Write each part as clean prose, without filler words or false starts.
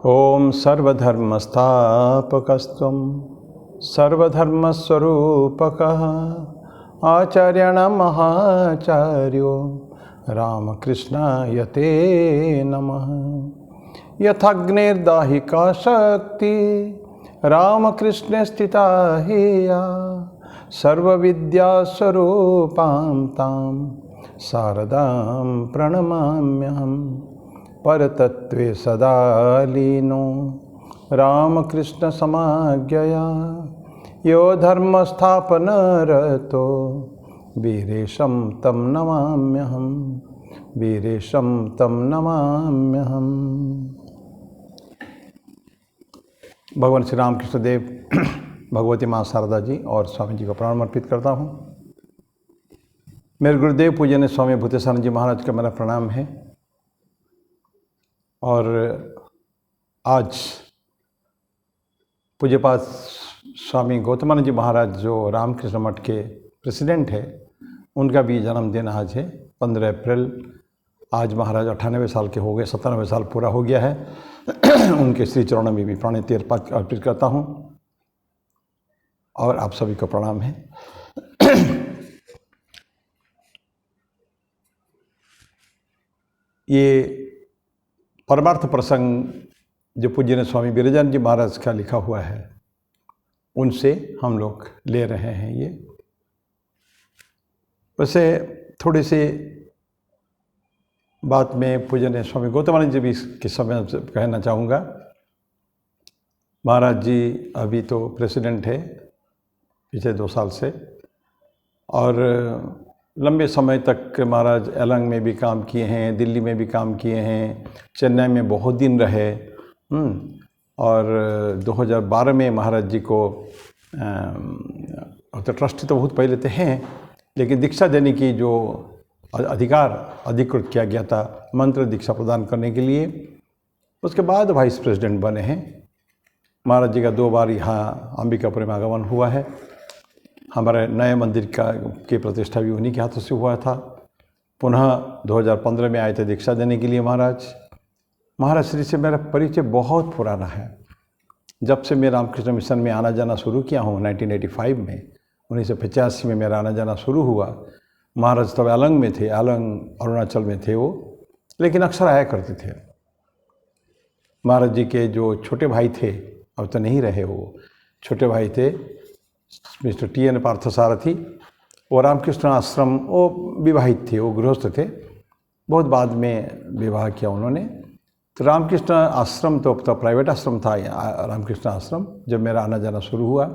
ओम सर्वधर्मस्थापकस्त्वं सर्वधर्मस्वरूपकः आचार्याणां महाचार्यो रामकृष्णाय ते नमः। यथाग्निर्दाहिका शक्ति रामकृष्णे स्थिता हेया सर्वविद्यास्वरूपां तां शारदां प्रणमाम्यहम्। परतत्त्वे सदा लीनो रामकृष्ण समाज्ञया यो धर्मस्थापनरतो वीरेशं तं नमाम्यहम्। वीरेशं तं नमाम्यहम्। भगवान श्री रामकृष्ण देव, भगवती माँ शारदा जी और स्वामी जी को प्रणाम अर्पित करता हूँ। मेरे गुरुदेव पूजनीय स्वामी भूतेशानंद जी महाराज का मेरा प्रणाम है। और आज पूज्यपाद स्वामी गौतमानंद जी महाराज जो रामकृष्ण मठ के प्रेसिडेंट है, उनका भी जन्मदिन आज है 15 अप्रैल। आज महाराज 98 साल के हो गए, 97 साल पूरा हो गया है। उनके श्री चरणों में भी प्रणति अर्पित करता हूँ और आप सभी को प्रणाम है। ये परमार्थ प्रसंग जो पूज्य स्वामी विरजानंद जी महाराज का लिखा हुआ है, उनसे हम लोग ले रहे हैं। ये वैसे थोड़ी सी बात में पूज्य स्वामी गौतमानंद जी भी के समय कहना चाहूँगा। महाराज जी अभी तो प्रेसिडेंट है पिछले 2 साल से, और लंबे समय तक महाराज अलंग में भी काम किए हैं, दिल्ली में भी काम किए हैं, चेन्नई में बहुत दिन रहे। और 2012 में महाराज जी को तो ट्रस्टी तो बहुत पहले थे हैं, लेकिन दीक्षा देने की जो अधिकार अधिकृत किया गया था मंत्र दीक्षा प्रदान करने के लिए, उसके बाद वाइस प्रेसिडेंट बने हैं। महाराज जी का 2 बार यहाँ अंबिकापुर में आगमन हुआ है। हमारे नए मंदिर की प्रतिष्ठा भी उन्हीं के हाथों से हुआ था। पुनः 2015 में आए थे दीक्षा देने के लिए महाराज श्री से मेरा परिचय बहुत पुराना है। जब से मैं रामकृष्ण मिशन में आना जाना शुरू किया हूँ 1985 में, 1985 में मेरा आना जाना शुरू हुआ। महाराज तब अलंग में थे, अलंग अरुणाचल में थे वो, लेकिन अक्सर आया करते थे। महाराज जी के जो छोटे भाई थे, अब तो नहीं रहे वो, छोटे भाई थे मिस्टर TN पार्थसारथी, वो रामकृष्ण आश्रम, वो विवाहित थे, वो गृहस्थ थे। बहुत बाद में विवाह किया उन्होंने। तो रामकृष्ण आश्रम तो प्राइवेट आश्रम था, रामकृष्ण आश्रम, जब मेरा आना जाना शुरू हुआ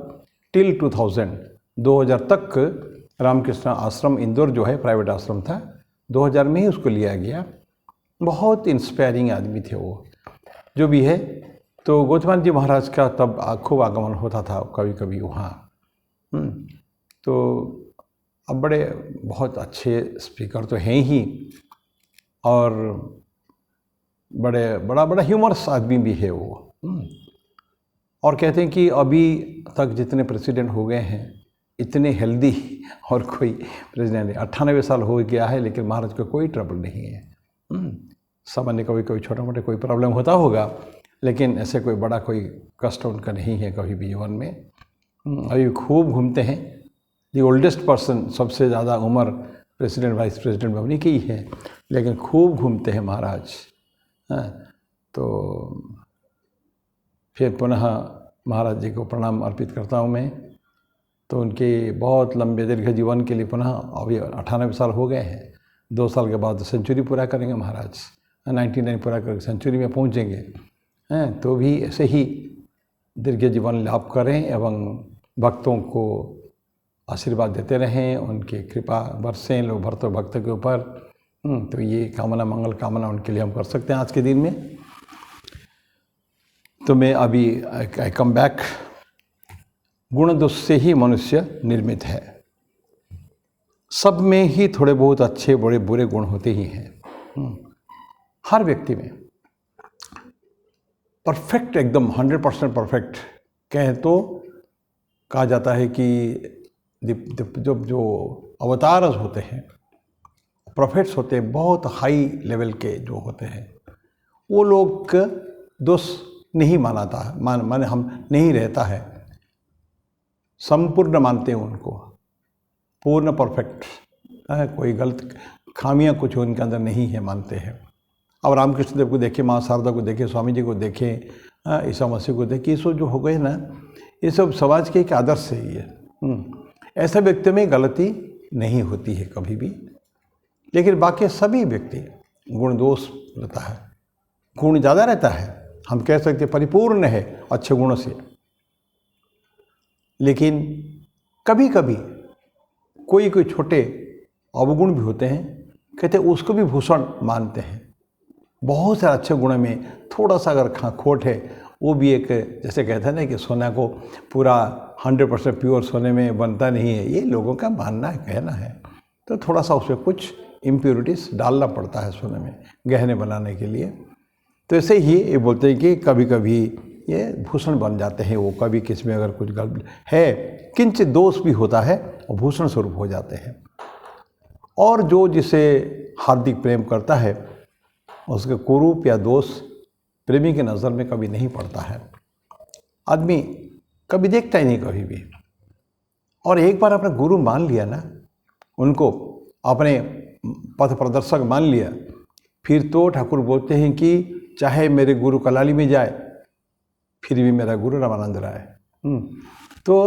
टिल 2000 तक रामकृष्ण आश्रम इंदौर जो है प्राइवेट आश्रम था। 2000 में ही उसको लिया गया। बहुत इंस्पायरिंग आदमी थे वो, जो भी है। तो गौतमानंद जी महाराज का तब खूब आगमन होता था कभी कभी वहाँ। तो अब बहुत अच्छे स्पीकर तो हैं ही, और बड़ा ह्यूमरस आदमी भी है वो। और कहते हैं कि अभी तक जितने प्रेसिडेंट हो गए हैं, इतने हेल्दी और कोई प्रेसिडेंट नहीं। 98 साल हो गया है, लेकिन महाराज को कोई ट्रबल नहीं है। सामान्य कभी छोटा मोटा कोई प्रॉब्लम होता होगा, लेकिन ऐसे कोई बड़ा कोई कष्ट उनका नहीं है कभी भी जीवन में। अभी खूब घूमते हैं। दी ओल्डेस्ट पर्सन, सबसे ज़्यादा उम्र प्रेसिडेंट वाइस प्रेसिडेंट में उन्हीं की ही है, लेकिन खूब घूमते हैं महाराज। तो फिर पुनः महाराज जी को प्रणाम अर्पित करता हूँ मैं। तो उनके बहुत लंबे दीर्घ जीवन के लिए पुनः अभी 98 साल हो गए हैं। 2 साल के बाद सेंचुरी पूरा करेंगे महाराज, 99 पूरा करके सेंचुरी में पहुँचेंगे। तो भी ऐसे ही दीर्घ जीवन लाभ करें एवं भक्तों को आशीर्वाद देते रहें, उनकी कृपा बरसें लोग भक्त के ऊपर। तो ये कामना, मंगल कामना उनके लिए हम कर सकते हैं आज के दिन में। तो मैं अभी आई कम बैक। गुण दोष से ही मनुष्य निर्मित है। सब में ही थोड़े बहुत अच्छे बड़े बुरे गुण होते ही हैं। हर व्यक्ति में परफेक्ट, एकदम 100% परफेक्ट कहें तो कहा जाता है कि जो अवतारस होते हैं, प्रोफेट्स होते हैं, बहुत हाई लेवल के जो होते हैं, वो लोग दोष नहीं मानाता माने हम नहीं रहता है, संपूर्ण मानते हैं उनको, पूर्ण परफेक्ट है, कोई गलत खामियां कुछ उनके अंदर नहीं है मानते हैं। अब रामकृष्ण देव को देखें, माँ शारदा को देखें, स्वामी जी को देखें, ईसा मसीह को देखें, ये सब जो हो गए ना, ये सब समाज के एक आदर्श है ये। ऐसा व्यक्ति में गलती नहीं होती है कभी भी, लेकिन बाकी सभी व्यक्ति गुण दोष रहता है, गुण ज़्यादा रहता है, हम कह सकते परिपूर्ण है अच्छे गुणों से, लेकिन कभी कभी कोई कोई छोटे अवगुण भी होते हैं, कहते उसको भी भूषण मानते हैं। बहुत सारे अच्छे गुणों में थोड़ा सा अगर खोट है, वो भी एक, जैसे कहते हैं ना कि सोना को पूरा 100% प्योर सोने में बनता नहीं है, ये लोगों का मानना है, कहना है। तो थोड़ा सा उसमें कुछ इम्प्योरिटीज डालना पड़ता है सोने में गहने बनाने के लिए। तो ऐसे ही ये बोलते हैं कि कभी कभी ये भूषण बन जाते हैं, वो कभी किसी में अगर कुछ गलत है, किंचित दोष भी होता है और भूषण स्वरूप हो जाते हैं। और जो जिसे हार्दिक प्रेम करता है, उसके कुरूप या दोष प्रेमी की नज़र में कभी नहीं पड़ता है, आदमी कभी देखता ही नहीं कभी भी। और एक बार अपना गुरु मान लिया ना, उनको अपने पथ प्रदर्शक मान लिया, फिर तो ठाकुर बोलते हैं कि चाहे मेरे गुरु कलाली में जाए, फिर भी मेरा गुरु रामानंद राय। तो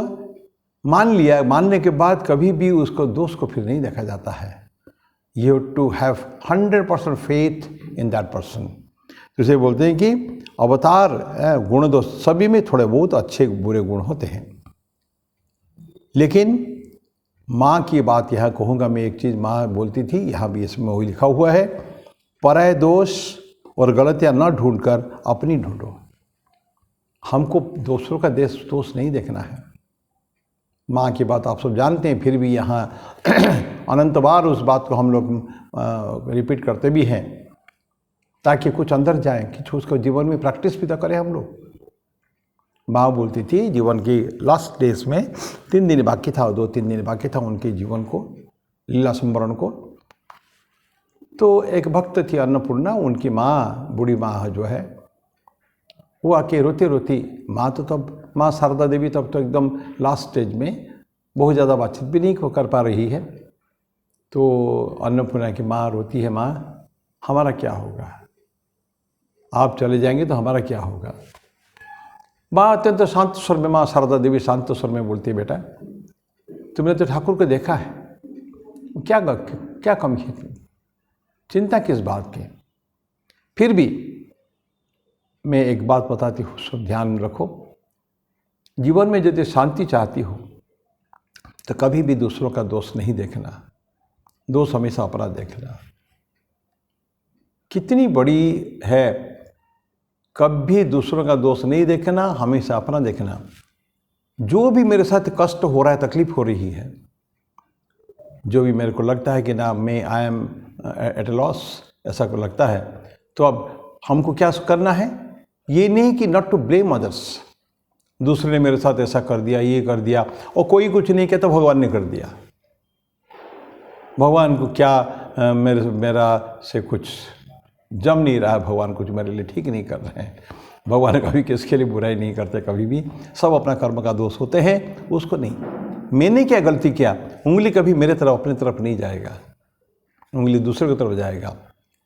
मान लिया, मानने के बाद कभी भी उसको दोष को फिर नहीं देखा जाता है। You have to have 100% faith in that person. जैसे बोलते हैं कि अवतार गुण दोष सभी में थोड़े बहुत अच्छे बुरे गुण होते हैं, लेकिन माँ की बात यहाँ कहूँगा मैं, एक चीज़ माँ बोलती थी, यहाँ भी इसमें वही लिखा हुआ है, पराये दोष और गलतियाँ न ढूंढकर अपनी ढूंढो। हमको दूसरों का दोष नहीं देखना है। माँ की बात आप सब जानते हैं, फिर भी यहाँ अनंत बार उस बात को हम लोग रिपीट करते भी हैं, ताकि कुछ अंदर जाए, कि उसको जीवन में प्रैक्टिस भी तो करें हम लोग। माँ बोलती थी जीवन की लास्ट डेज में 3 दिन बाकी था, 2-3 दिन बाकी था उनके जीवन को, लीला संवरण को। तो एक भक्त थी अन्नपूर्णा, उनकी माँ, बूढ़ी माँ जो है, वो आके रोती रोती, माँ तो तब माँ शारदा देवी तब तो एकदम लास्ट स्टेज में बहुत ज़्यादा बातचीत भी नहीं कर पा रही है। तो अन्नपूर्णा की माँ रोती है, माँ हमारा क्या होगा, आप चले जाएंगे तो हमारा क्या होगा। माँ अत्यंत शांत स्वर में, माँ शारदा देवी शांत स्वर में बोलती है, बेटा तुमने तो ठाकुर को देखा है, क्या कमी है, चिंता किस बात की। फिर भी मैं एक बात बताती हूँ, सब ध्यान में रखो, जीवन में यदि शांति चाहती हो तो कभी भी दूसरों का दोष नहीं देखना, दोष हमेशा अपना देखना। कितनी बड़ी है, कभी दूसरों का दोष नहीं देखना, हमेशा अपना देखना। जो भी मेरे साथ कष्ट हो रहा है, तकलीफ हो रही है, जो भी मेरे को लगता है कि ना मैं I am at a loss, ऐसा को लगता है, तो अब हमको क्या करना है, ये नहीं कि नॉट टू ब्लेम अदर्स, दूसरे ने मेरे साथ ऐसा कर दिया, ये कर दिया, और कोई कुछ नहीं कहता भगवान ने कर दिया। भगवान को क्या मेरा से कुछ जम नहीं रहा, भगवान कुछ मेरे लिए ठीक नहीं कर रहे हैं। भगवान कभी किसके लिए बुराई नहीं करते, कभी भी सब अपना कर्म का दोष होते हैं, उसको नहीं। मैंने क्या गलती किया, उंगली कभी मेरे तरफ अपनी तरफ नहीं जाएगा, उंगली दूसरे की तरफ जाएगा।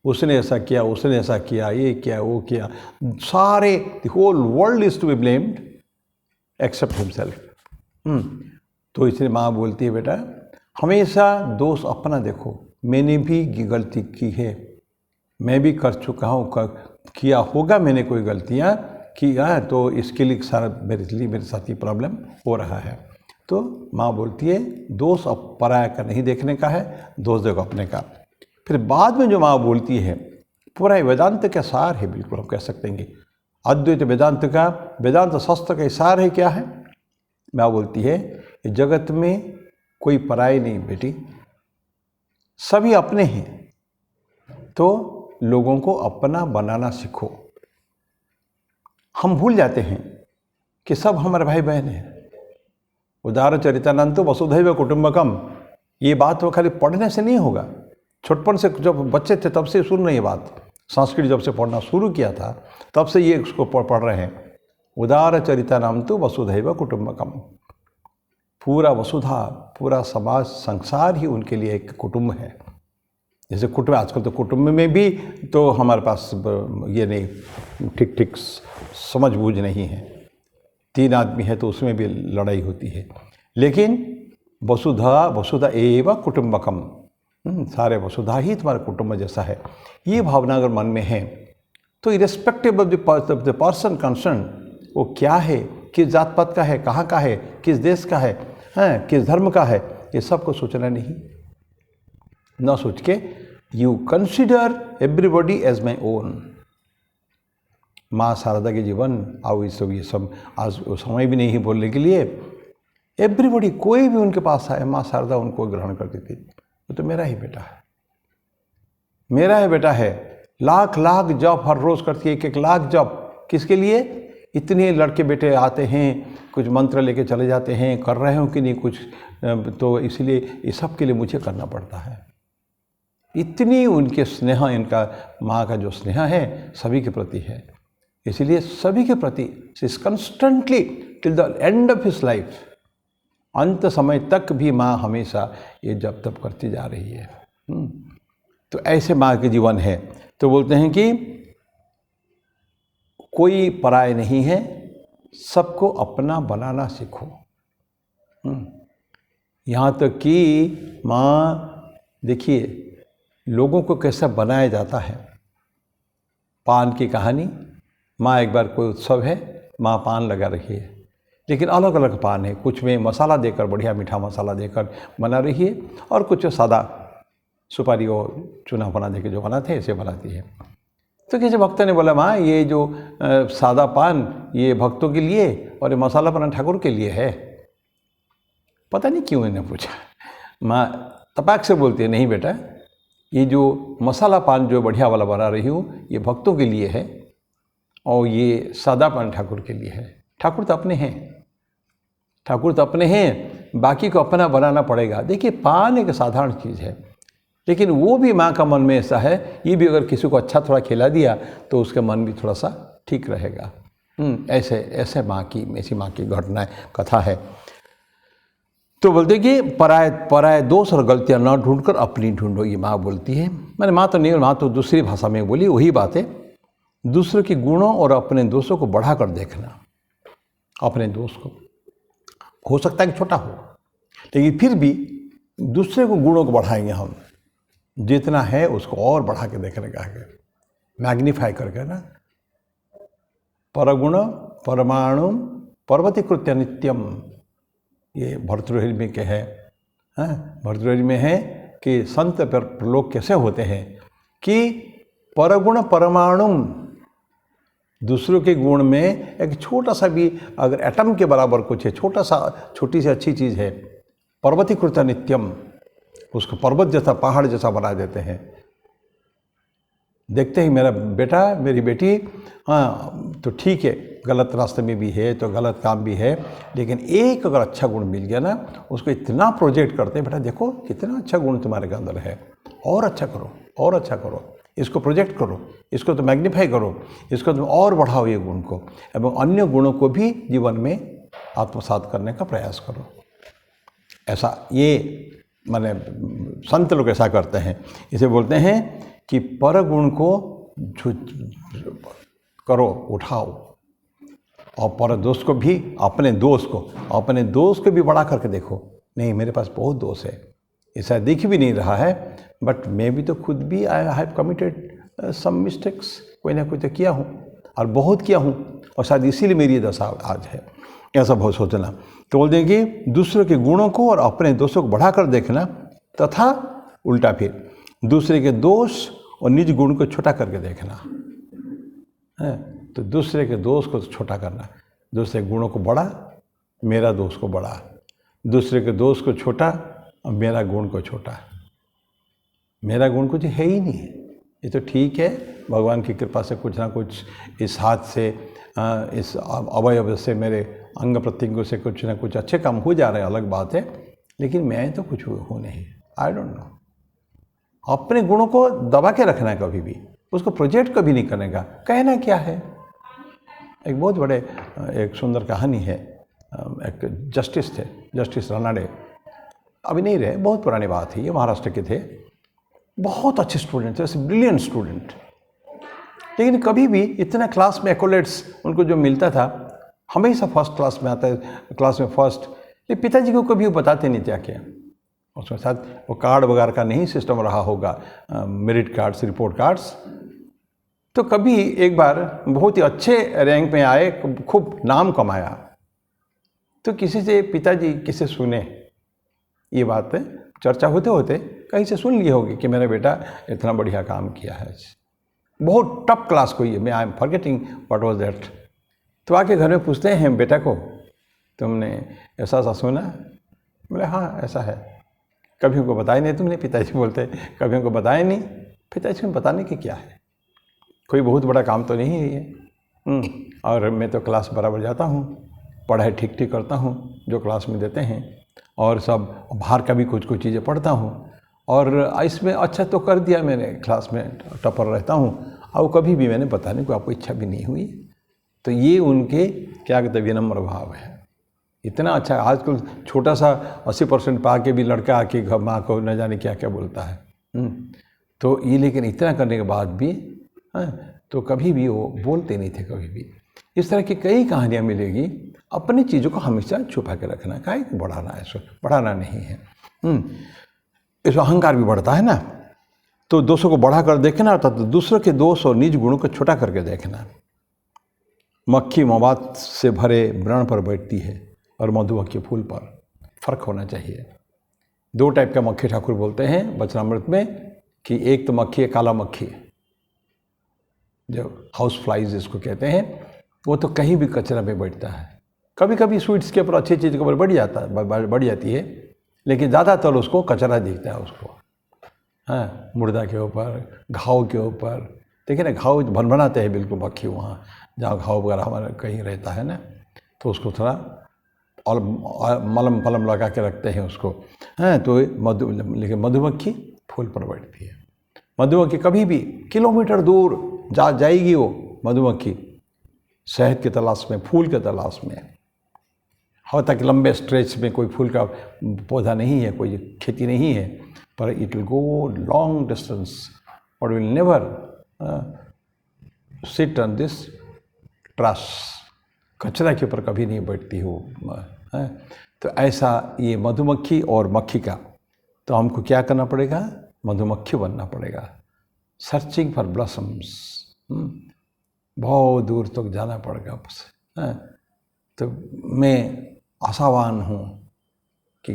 उसने ऐसा किया, उसने ऐसा किया, ये किया, वो किया, सारे the whole world is to be blamed except himself. तो इसलिए माँ बोलती है, बेटा हमेशा दोष अपना देखो, मैंने भी गलती की है, मैं भी कर चुका हूँ, किया होगा मैंने कोई गलतियाँ किया है, तो इसके लिए सारा मेरे साथ ही प्रॉब्लम हो रहा है। तो माँ बोलती है दोष अब पराया का नहीं देखने का है, दोष देखो अपने का। फिर बाद में जो माँ बोलती है, पूरा वेदांत का सार है, बिल्कुल हम कह सकते हैं कि अद्वैत वेदांत का, वेदांत शास्त्र का सार है। क्या है? माँ बोलती है जगत में कोई पराई नहीं बेटी, सभी अपने हैं, तो लोगों को अपना बनाना सीखो। हम भूल जाते हैं कि सब हमारे भाई बहन हैं। उदार चरितानंतो वसुधैव कुटुंबकम, ये बात वो खाली पढ़ने से नहीं होगा, छोटपन से जब बच्चे थे तब से सुन रही है बात। संस्कृत जब से पढ़ना शुरू किया था तब से ये उसको पढ़ रहे हैं। उदार चरिता नाम तो वसुधैव कुटुंबकम। पूरा वसुधा, पूरा समाज, संसार ही उनके लिए एक कुटुंब है। जैसे कुटुंब, आजकल तो कुटुंब में भी तो हमारे पास ये नहीं ठीक समझ बूझ नहीं है। 3 आदमी है तो उसमें भी लड़ाई होती है। लेकिन वसुधा एव कुटुंबकम, सारे वसुधा ही तुम्हारा कुटुंब जैसा है। ये भावना अगर मन में है तो irrespective of the person concern, वो क्या है, किस जात पात का है, कहाँ का है, किस देश का है, किस धर्म का है, ये सब को सोचना नहीं। न सोच के you consider everybody as my own. माँ शारदा के जीवन आओ ये सब आज समय भी नहीं बोलने के लिए। एवरीबॉडी, कोई भी उनके पास आए, माँ शारदा उनको ग्रहण करती थी। वो तो मेरा ही बेटा है, मेरा ही बेटा है। लाख जॉब हर रोज़ करती है, 1 लाख जॉब। किसके लिए? इतने लड़के बेटे आते हैं, कुछ मंत्र लेके चले जाते हैं, कर रहे हो कि नहीं कुछ, तो इसलिए इस सब के लिए मुझे करना पड़ता है। इतनी उनके स्नेह, इनका माँ का जो स्नेह है सभी के प्रति है। इसलिए सभी के प्रति is constantly till the end of his life, अंत समय तक भी माँ हमेशा ये जप तप करती जा रही है। तो ऐसे माँ के जीवन है। तो बोलते हैं कि कोई पराय नहीं है, सबको अपना बनाना सीखो। यहाँ तक कि माँ, देखिए लोगों को कैसा बनाया जाता है। पान की कहानी, माँ एक बार कोई उत्सव है, माँ पान लगा रही है, लेकिन अलग अलग पान है। कुछ में मसाला देकर, बढ़िया मीठा मसाला देकर बना रही है, और कुछ सादा सुपारी और चूना बना देकर जो बनाते हैं ऐसे बनाती है। तो किसी भक्त ने बोला, माँ ये जो सादा पान ये भक्तों के लिए और ये मसाला पान ठाकुर के लिए है। पता नहीं क्यों इन्हें पूछा। माँ तपाक से बोलती है, नहीं बेटा, ये जो मसाला पान जो बढ़िया वाला बना रही हूँ ये भक्तों के लिए है, और ये सादा पान ठाकुर के लिए है। ठाकुर तो अपने हैं, ठाकुर तो अपने हैं, बाकी को अपना बनाना पड़ेगा। देखिए पान एक साधारण चीज़ है, लेकिन वो भी माँ का मन में ऐसा है, ये भी अगर किसी को अच्छा थोड़ा खिला दिया तो उसका मन भी थोड़ा सा ठीक रहेगा। ऐसे माँ की, ऐसी माँ की घटना कथा है। तो बोलते कि पराय दोष और गलतियाँ न ढूंढकर अपनी ढूंढो, ये माँ बोलती है। मैंने माँ तो नहीं, माँ तो दूसरी भाषा में बोली, वही बात है। दूसरों के गुणों और अपने दोषों को बढ़ाकर देखना। अपने दोष को हो सकता है कि छोटा हो, लेकिन फिर भी दूसरे को गुणों को बढ़ाएंगे हम, जितना है उसको और बढ़ा के देखने का है, मैग्नीफाई करके ना। परगुण परमाणु पर्वतीकृत्य नित्यम, ये भर्तृहरि में के है। भर्तृहरि में है कि संत प्रलोक कैसे होते हैं कि परगुण परमाणु, दूसरों के गुण में एक छोटा सा भी अगर एटम के बराबर कुछ है, छोटी सी अच्छी चीज़ है, पर्वतीकृत्य नित्यम, उसको पर्वत जैसा, पहाड़ जैसा बना देते हैं। देखते ही मेरा बेटा, मेरी बेटी, तो ठीक है, गलत रास्ते में भी है तो गलत काम भी है, लेकिन एक अगर अच्छा गुण मिल गया ना, उसको इतना प्रोजेक्ट करते हैं, बेटा देखो कितना अच्छा गुण तुम्हारे के अंदर है, और अच्छा करो, और अच्छा करो, इसको प्रोजेक्ट करो, इसको तो मैग्नीफाई करो, इसको तुम और बढ़ाओ ये गुण को, एवं अन्य गुणों को भी जीवन में आत्मसात करने का प्रयास करो। ऐसा ये माने संत लोग ऐसा करते हैं। इसे बोलते हैं कि पर गुण को करो, उठाओ, और पर दोष को भी, अपने दोष को भी बढ़ा करके देखो। नहीं, मेरे पास बहुत दोष है, ऐसा दिख भी नहीं रहा है, बट मैं भी तो खुद भी I have committed some mistakes, कोई ना कोई तो किया हूँ, और बहुत किया हूँ, और शायद इसीलिए मेरी ये दशा आज है। ऐसा बहुत सोचना। तो बोल देंगे दूसरों के गुणों को और अपने दोषों को बढ़ाकर देखना, तथा उल्टा फिर दूसरे के दोष और निज गुण को छोटा करके देखना है। तो दूसरे के दोष को छोटा करना, दूसरे गुणों को बड़ा, मेरा दोष को बड़ा, दूसरे के दोष को छोटा और मेरा गुण को छोटा। मेरा गुण कुछ है ही नहीं है, ये तो ठीक है, भगवान की कृपा से कुछ ना कुछ इस हाथ से, इस अवयव से, मेरे अंग प्रत्यंगों से कुछ ना कुछ अच्छे काम हो जा रहे हैं, अलग बात है, लेकिन मैं तो कुछ हूँ नहीं। I don't know. अपने गुणों को दबा के रखना है कभी भी, उसको प्रोजेक्ट कभी नहीं करेगा, कहना क्या है। एक बहुत बड़े एक सुंदर कहानी है, एक जस्टिस थे, जस्टिस रानाडे, अभी नहीं रहे, बहुत पुरानी बात है, ये महाराष्ट्र के थे, बहुत अच्छे स्टूडेंट थे, ब्रिलियंट स्टूडेंट, लेकिन कभी भी इतना क्लास में एक्कोलेट्स उनको जो मिलता था, हमेशा फर्स्ट क्लास में आता है, क्लास में फर्स्ट, ये पिताजी को कभी वो बताते नहीं थे क्या। उसमें साथ वो कार्ड वगैरह का नहीं सिस्टम रहा होगा, मेरिट कार्ड्स, रिपोर्ट कार्ड्स। तो कभी एक बार बहुत ही अच्छे रैंक में आए, खूब नाम कमाया, तो किसी से पिताजी किसी सुने ये बात है, चर्चा होते होते कहीं से सुन लिए होगी कि मेरा बेटा इतना बढ़िया काम किया है, बहुत टफ क्लास कोई है, मैं I am forgetting what was that. तो आके घर में पूछते हैं बेटा को, तुमने ऐसा ऐसा सुना? बोले हाँ ऐसा है। कभी उनको बताया नहीं तुमने? पिताजी बोलते कभी उनको बताया नहीं। पिताजी को बताने की क्या है, कोई बहुत बड़ा काम तो नहीं है ये। और मैं तो क्लास बराबर जाता हूँ, पढ़ाई ठीक ठीक करता हूँ जो क्लास में देते हैं, और सब बाहर का भी कुछ कुछ चीज़ें पढ़ता हूँ, और इसमें अच्छा तो कर दिया मैंने, क्लास में टॉपर रहता हूँ, और कभी भी मैंने बताने को आपको इच्छा भी नहीं हुई। तो ये उनके क्या कहते हैं विनम्र भाव है, इतना अच्छा। आजकल छोटा सा 80% पा के भी लड़का आके माँ को न जाने क्या क्या बोलता है। तो ये लेकिन इतना करने के बाद भी तो कभी भी वो बोलते नहीं थे कभी भी। इस तरह की कई कहानियाँ मिलेगी। अपनी चीज़ों को हमेशा छुपा के रखना, काहे को बढ़ाना है, इसको बढ़ाना नहीं है। इसमें अहंकार भी बढ़ता है ना, तो दोषों को बढ़ा कर देखना अर्थात तो दूसरों के दोष और निज गुणों को छोटा करके देखना। मक्खी मवाद से भरे व्रण पर बैठती है और मधुमक्खी फूल पर, फर्क होना चाहिए। दो टाइप का मक्खी ठाकुर बोलते हैं वचनामृत में, कि एक तो मक्खी है काला मक्खी, जो हाउस फ्लाइज इसको कहते हैं, वो तो कहीं भी कचरा में बैठता है। कभी कभी स्वीट्स के ऊपर अच्छी चीज़ के ऊपर बढ़ जाती है, लेकिन ज़्यादातर उसको कचरा दिखता है उसको। हाँ, मुर्दा के ऊपर, घाव के ऊपर, देखिए ना, घाव भनभनाते हैं बिल्कुल मक्खी, वहाँ जहाँ घाव वगैरह हमारा कहीं रहता है ना, तो उसको थोड़ा और मलम पलम लगा के रखते हैं उसको। हाँ, तो लेकिन मधुमक्खी फूल पर बैठती है। मधुमक्खी कभी भी किलोमीटर दूर जाएगी, वो मधुमक्खी शहद की तलाश में, फूल के तलाश में। हाँ, तक लंबे स्ट्रेच में कोई फूल का पौधा नहीं है, कोई खेती नहीं है, पर it will go long distance और will never sit on this truss, कचरा के ऊपर कभी नहीं बैठती हो। तो ऐसा ये मधुमक्खी और मक्खी का, तो हमको क्या करना पड़ेगा? मधुमक्खी बनना पड़ेगा, सर्चिंग फॉर ब्लॉसम्स, बहुत दूर तक जाना पड़ेगा। तो मैं आशावान हूँ कि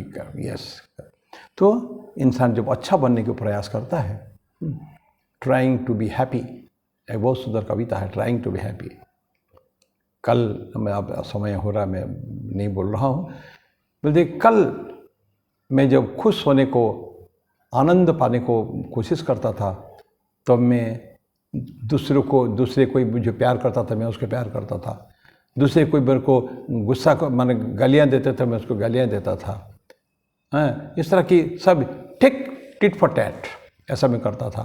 यस। तो इंसान जब अच्छा बनने के प्रयास करता है, ट्राइंग टू बी हैप्पी, एक बहुत सुंदर कविता है, ट्राइंग टू बी हैप्पी। कल मैं, अब समय हो रहा, मैं नहीं बोल रहा हूँ, बोलते कल मैं जब खुश होने को, आनंद पाने को कोशिश करता था, तब मैं दूसरे कोई मुझे प्यार करता था, मैं उसको प्यार करता था। दूसरे कोई मेरे को गुस्सा को माने गालियाँ देते थे, मैं उसको गालियाँ देता था। हाँ, इस तरह की सब टिट फॉर टैट ऐसा मैं करता था।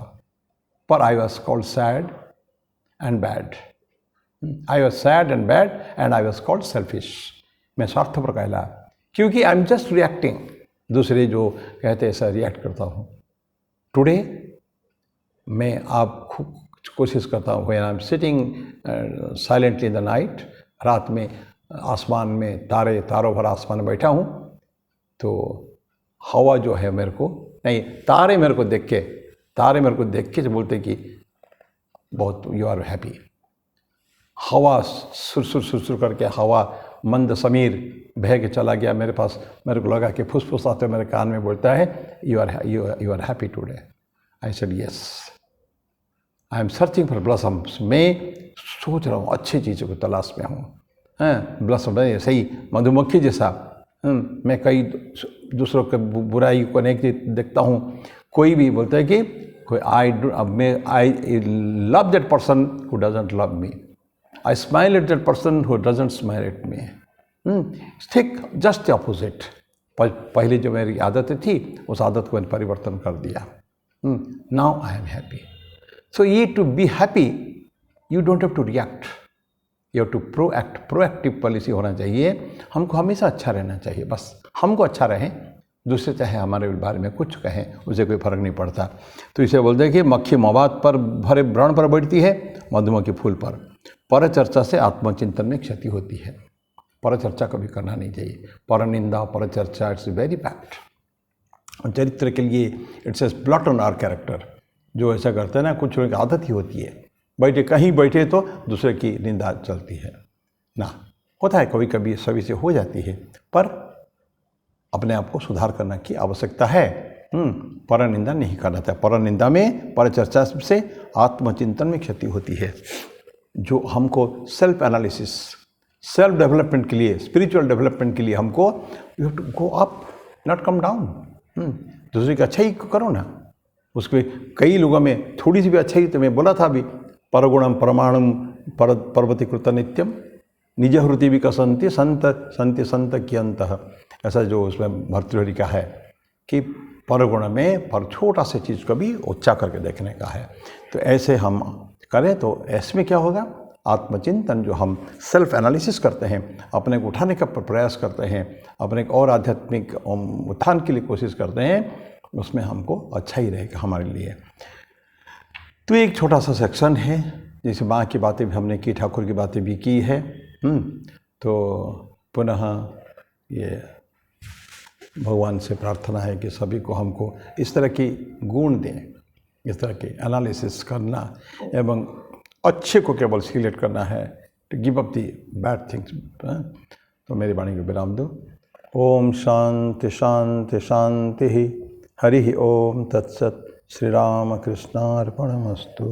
पर I was called sad and bad, I was sad and bad and I was called selfish. मैं स्वार्थपर कहला, क्योंकि आई एम जस्ट रिएक्टिंग, दूसरे जो कहते हैं ऐसा रिएक्ट करता हूँ। टुडे मैं आप खूब कोशिश करता हूँ, when I am sitting silently in the night, रात में आसमान में तारों भर आसमान में बैठा हूँ, तो हवा जो है मेरे को नहीं, तारे मेरे को देख के जो बोलते कि बहुत यू आर हैप्पी। हवा सुरसुर करके, हवा मंद समीर बह के चला गया मेरे पास, मेरे को लगा कि फुसफुसाते मेरे कान में बोलता है you are happy today. I said yes, I am searching for blossoms. मैं सोच रहा हूँ, अच्छी चीज़ों की तलाश में हूँ। हाँ, ब्लॉसम सही मधुमक्खी जैसा। मैं कई दूसरों के बुराई को नहीं देखता हूँ। कोई भी बोलता है कि कोई I love that person who doesn't love me, I smile at that person who doesn't smile at me. ठीक जस्ट अपोजिट। पहले जो मेरी आदतें थी, उस आदत को मैंने परिवर्तन कर दिया। Now I am happy. So ye to be happy, you don't have to react. You have to proact. Proactive policy होना चाहिए. हमको हमेशा अच्छा रहना चाहिए. बस हमको अच्छा रहें, दूसरे चाहे हमारे बारे में कुछ कहें, उसे कोई फर्क नहीं पड़ता. तो इसे बोलते हैं कि मक्खी मवाद पर भरे व्रण पर बैठती है, मधुमक्खी फूल पर. पर चर्चा से आत्मचिंतन में क्षति होती है. पर चर्चा कभी करना नहीं चाहिए. पर निंदा, पर चर्चा, इट्स वेरी बैड. चरित्र के लिए it's a blot on our character. जो ऐसा करते हैं ना, कुछ लोगों की आदत ही होती है, बैठे कहीं बैठे तो दूसरे की निंदा चलती है ना. होता है कभी कभी, सभी से हो जाती है, पर अपने आप को सुधार करने की आवश्यकता है. पर निंदा नहीं करना चाहिए. पर निंदा में, पर चर्चा से आत्मचिंतन में क्षति होती है. जो हमको सेल्फ एनालिसिस, सेल्फ डेवलपमेंट के लिए, स्पिरिचुअल डेवलपमेंट के लिए हमको you have to go up, not come down. दूसरे की अच्छाई करो ना. उसके कई लोगों में थोड़ी सी भी अच्छाई, तो मैं बोला था अभी, परगुणम परमाणुम पर्वती कृत नित्यम निज हृति विकसंति संत संति संत कियंतः. ऐसा जो उसमें भर्तृहरि का है कि परगुण में पर छोटा से चीज़ को भी ऊंचा करके देखने का है. तो ऐसे हम करें तो ऐसे में क्या होगा, आत्मचिंतन, जो हम सेल्फ एनालिसिस करते हैं, अपने को उठाने का प्रयास करते हैं, अपने को और आध्यात्मिक उत्थान के लिए कोशिश करते हैं, उसमें हमको अच्छा ही रहेगा हमारे लिए. तो एक छोटा सा सेक्शन है, जैसे माँ की बातें भी हमने की, ठाकुर की बातें भी की है. तो पुनः ये भगवान से प्रार्थना है कि सभी को हमको इस तरह की गुण दें, इस तरह के एनालिसिस करना एवं अच्छे को केवल सिलेक्ट करना है, to give up the bad things. तो मेरी वाणी को विराम दो. ओम शांति शांति शांति. हरि ओम तत्सत. श्री राम कृष्णार्पणमस्तु.